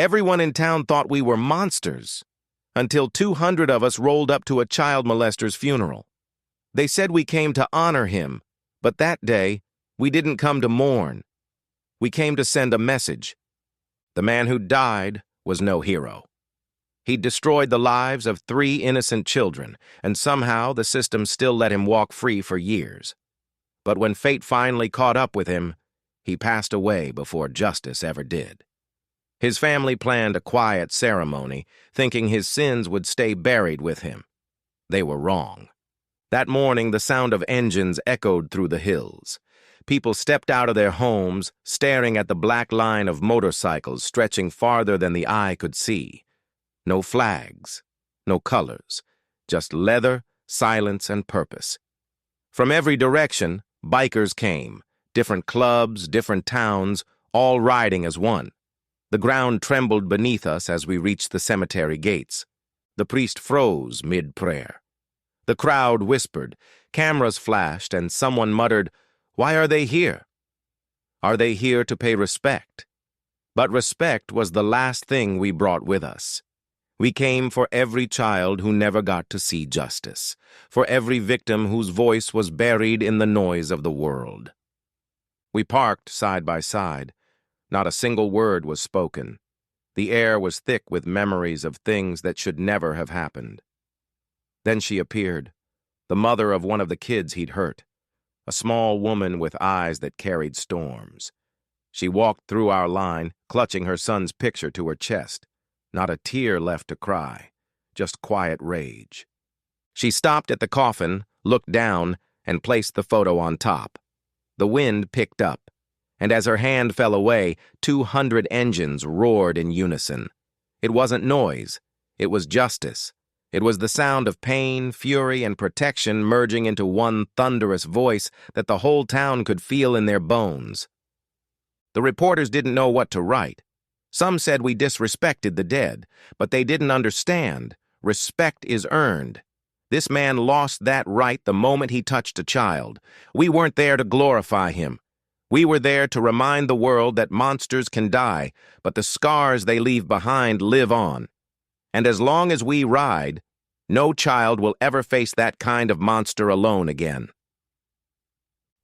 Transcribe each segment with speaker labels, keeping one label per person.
Speaker 1: Everyone in town thought we were monsters, until 200 of us rolled up to a child molester's funeral. They said we came to honor him, but that day, we didn't come to mourn. We came to send a message. The man who died was no hero. He'd destroyed the lives of 3 innocent children, and somehow the system still let him walk free for years. But when fate finally caught up with him, he passed away before justice ever did. His family planned a quiet ceremony, thinking his sins would stay buried with him. They were wrong. That morning, the sound of engines echoed through the hills. People stepped out of their homes, staring at the black line of motorcycles stretching farther than the eye could see. No flags, no colors, just leather, silence, and purpose. From every direction, bikers came, different clubs, different towns, all riding as one. The ground trembled beneath us as we reached the cemetery gates. The priest froze mid-prayer. The crowd whispered, cameras flashed, and someone muttered, "Why are they here?" Are they here to pay respect? But respect was the last thing we brought with us. We came for every child who never got to see justice, for every victim whose voice was buried in the noise of the world. We parked side by side. Not a single word was spoken. The air was thick with memories of things that should never have happened. Then she appeared, the mother of one of the kids he'd hurt, a small woman with eyes that carried storms. She walked through our line, clutching her son's picture to her chest. Not a tear left to cry, just quiet rage. She stopped at the coffin, looked down, and placed the photo on top. The wind picked up, and as her hand fell away, 200 engines roared in unison. It wasn't noise, it was justice. It was the sound of pain, fury, and protection merging into one thunderous voice that the whole town could feel in their bones. The reporters didn't know what to write. Some said we disrespected the dead, but they didn't understand. Respect is earned. This man lost that right the moment he touched a child. We weren't there to glorify him. We were there to remind the world that monsters can die, but the scars they leave behind live on. And as long as we ride, no child will ever face that kind of monster alone again.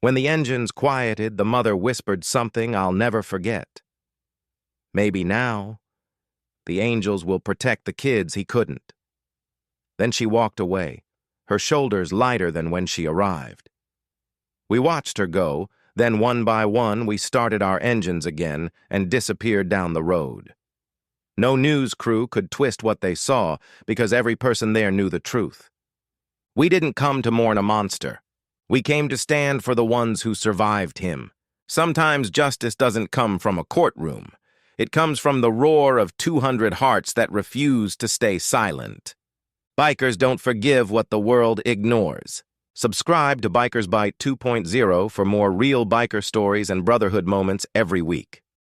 Speaker 1: When the engines quieted, the mother whispered something I'll never forget. Maybe now, the angels will protect the kids he couldn't. Then she walked away, her shoulders lighter than when she arrived. We watched her go, then one by one we started our engines again and disappeared down the road. No news crew could twist what they saw because every person there knew the truth. We didn't come to mourn a monster. We came to stand for the ones who survived him. Sometimes justice doesn't come from a courtroom. It comes from the roar of 200 hearts that refuse to stay silent. Bikers don't forgive what the world ignores. Subscribe to Bikers Bite 2.0 for more real biker stories and brotherhood moments every week.